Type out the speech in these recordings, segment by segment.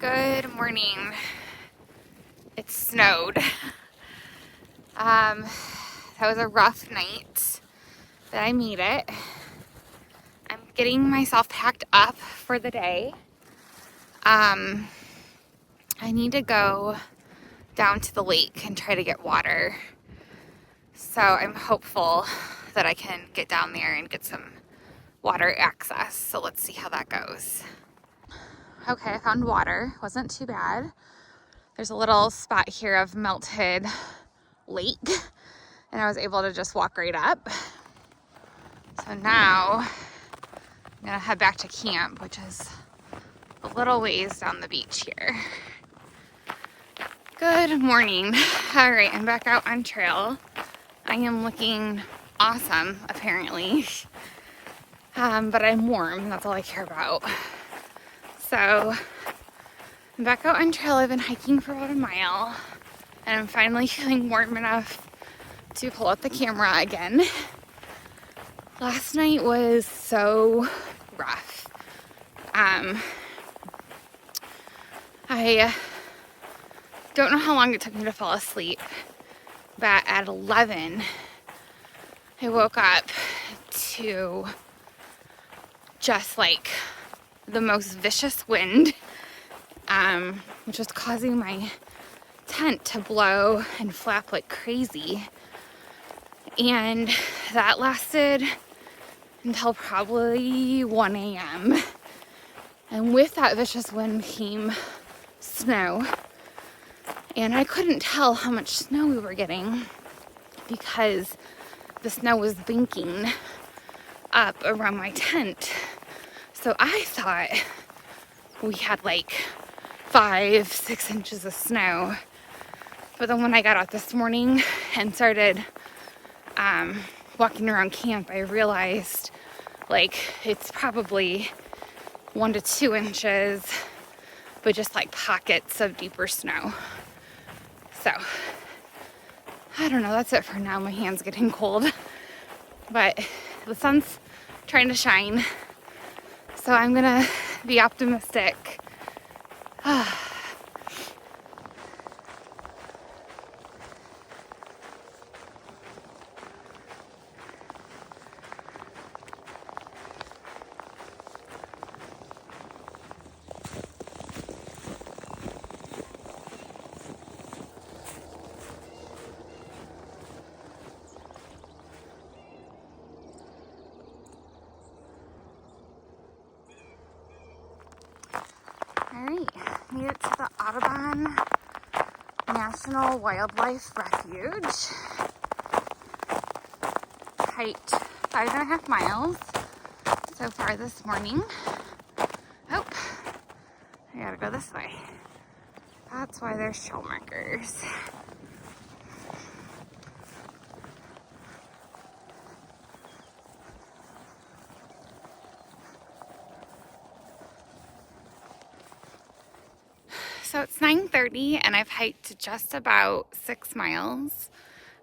Good morning. It snowed. That was a rough night, but I made it. I'm getting myself packed up for the day. I need to go down to the lake and try to get water. So I'm hopeful that I can get down there and get some water access. So let's see how that goes. Okay, I found water. Wasn't too bad. There's a little spot here of melted lake, and I was able to just walk right up. So now I'm gonna head back to camp, which is a little ways down the beach here. Good morning. All right, I'm back out on trail. I am looking awesome, apparently. But I'm warm, that's all I care about. So I'm back out on trail. I've been hiking for about a mile, and I'm finally feeling warm enough to pull out the camera again. Last night was so rough. I don't know how long it took me to fall asleep, but at 11, I woke up to just like the most vicious wind, which was causing my tent to blow and flap like crazy. And that lasted until probably 1 a.m. And with that vicious wind came snow. And I couldn't tell how much snow we were getting because the snow was banking up around my tent. So I thought we had like 5-6 inches of snow. But then when I got out this morning and started walking around camp, I realized like it's probably 1 to 2 inches, but just like pockets of deeper snow. So I don't know, that's it for now. My hand's getting cold, but the sun's trying to shine, so I'm gonna be optimistic. Alright, made it to the Audubon National Wildlife Refuge. Hiked 5.5 miles so far this morning. Oh, I gotta go this way. That's why there's trail markers. So it's 9:30 and I've hiked just about 6 miles.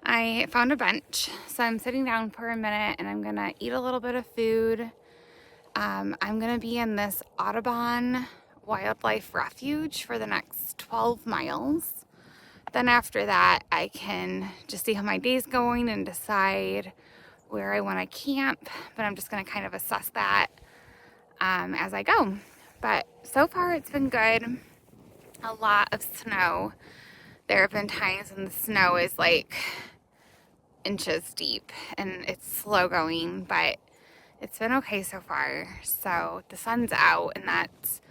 I found a bench, so I'm sitting down for a minute and I'm gonna eat a little bit of food. I'm gonna be in this Audubon Wildlife Refuge for the next 12 miles. Then after that, I can just see how my day's going and decide where I wanna camp, but I'm just gonna kind of assess that as I go. But so far it's been good. A lot of snow. There have been times when the snow is like inches deep and it's slow going, but it's been okay so far. So the sun's out and that's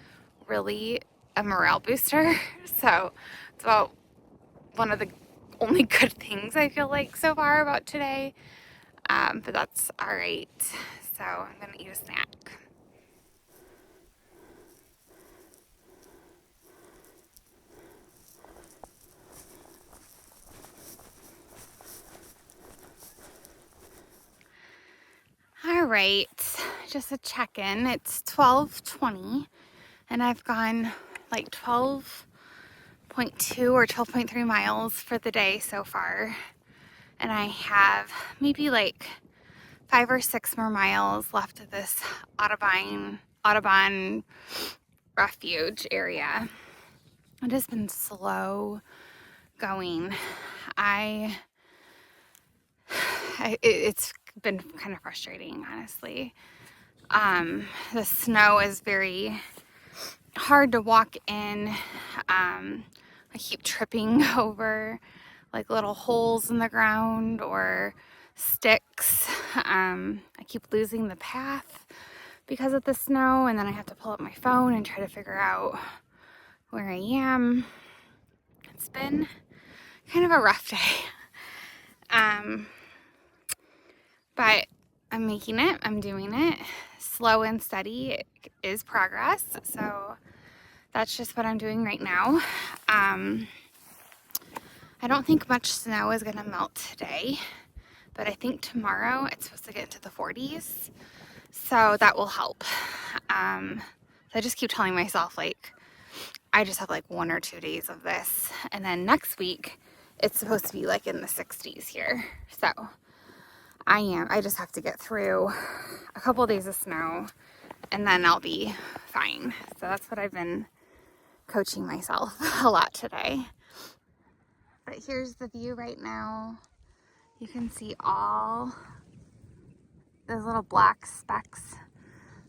really a morale booster. So it's about one of the only good things I feel like so far about today. But that's all right. So I'm gonna eat a snack. All right, just a check-in. It's 12:20 and I've gone like 12.2 or 12.3 miles for the day so far. And I have maybe like 5 or 6 more miles left of this Audubon Refuge area. It has been slow going. It's been kind of frustrating, honestly. The snow is very hard to walk in. I keep tripping over like little holes in the ground or sticks. I keep losing the path because of the snow, and then I have to pull up my phone and try to figure out where I am. It's been kind of a rough day. But I'm making it, I'm doing it. Slow and steady is progress. So that's just what I'm doing right now. I don't think much snow is gonna melt today, but I think tomorrow it's supposed to get into the 40s. So that will help. So I just keep telling myself, like, I just have like 1 or 2 days of this. And then next week, it's supposed to be like in the 60s here. So I just have to get through a couple of days of snow and then I'll be fine. So that's what I've been coaching myself a lot today. But here's the view right now. You can see all those little black specks.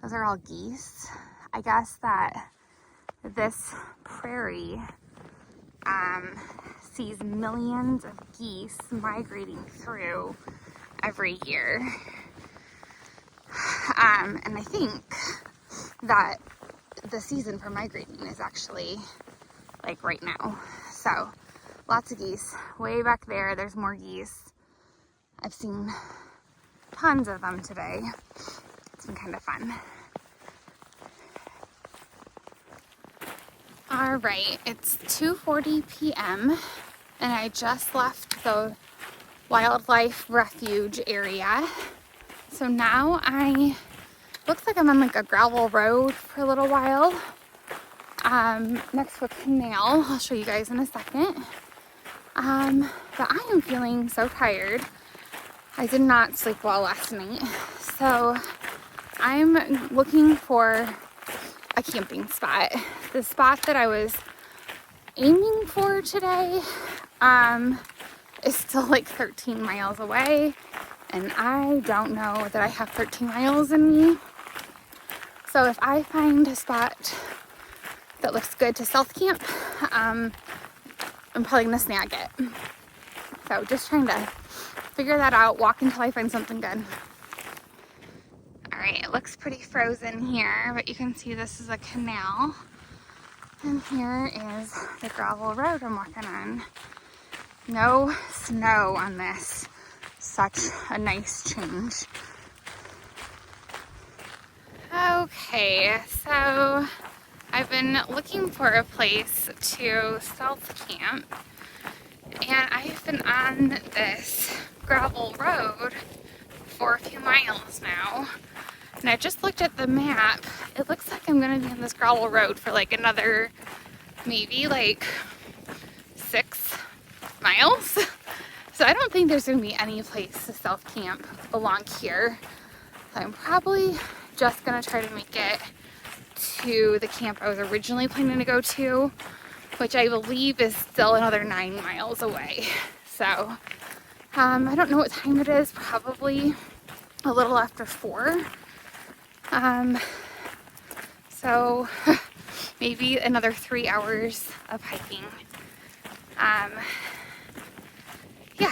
Those are all geese. I guess that this prairie sees millions of geese migrating through every year. And I think that the season for migrating is actually like right now. So lots of geese. Way back there, there's more geese. I've seen tons of them today. It's been kind of fun. All right, it's 2:40 p.m. and I just left the wildlife refuge area. So now looks like I'm on like a gravel road for a little while, next to a canal. I'll show you guys in a second. But I am feeling so tired. I did not sleep well last night. So I'm looking for a camping spot. The spot that I was aiming for today, is still like 13 miles away. And I don't know that I have 13 miles in me. So if I find a spot that looks good to stealth camp, I'm probably gonna snag it. So just trying to figure that out, walk until I find something good. All right, it looks pretty frozen here, but you can see this is a canal. And here is the gravel road I'm walking on. No snow on this. Such a nice change. Okay, so I've been looking for a place to stealth camp, and I've been on this gravel road for a few miles now, and I just looked at the map. It looks like I'm gonna be on this gravel road for like another maybe like 6 miles. So I don't think there's gonna be any place to stealth camp along here. So I'm probably just gonna try to make it to the camp I was originally planning to go to, which I believe is still another 9 miles away. So I don't know what time it is, probably a little after 4. So maybe another 3 hours of hiking. Yeah.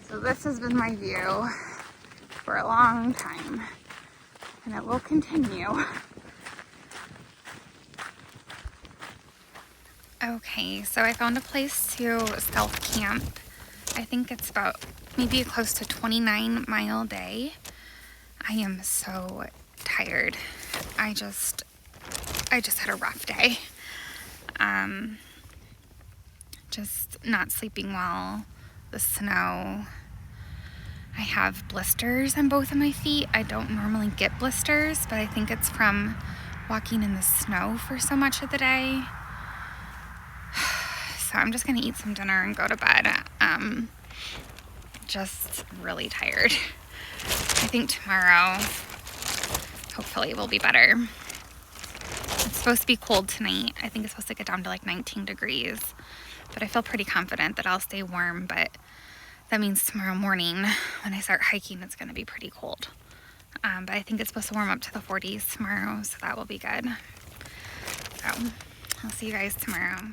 So this has been my view for a long time, and it will continue. Okay, so I found a place to stealth camp. I think it's about maybe close to 29-mile day. I am so tired. I just had a rough day. Just not sleeping well, the snow. I have blisters on both of my feet. I don't normally get blisters, but I think it's from walking in the snow for so much of the day. So I'm just gonna eat some dinner and go to bed. Just really tired. I think tomorrow, hopefully, will be better. It's supposed to be cold tonight. I think it's supposed to get down to like 19 degrees. But I feel pretty confident that I'll stay warm. But that means tomorrow morning when I start hiking, it's going to be pretty cold. But I think it's supposed to warm up to the 40s tomorrow, so that will be good. So I'll see you guys tomorrow.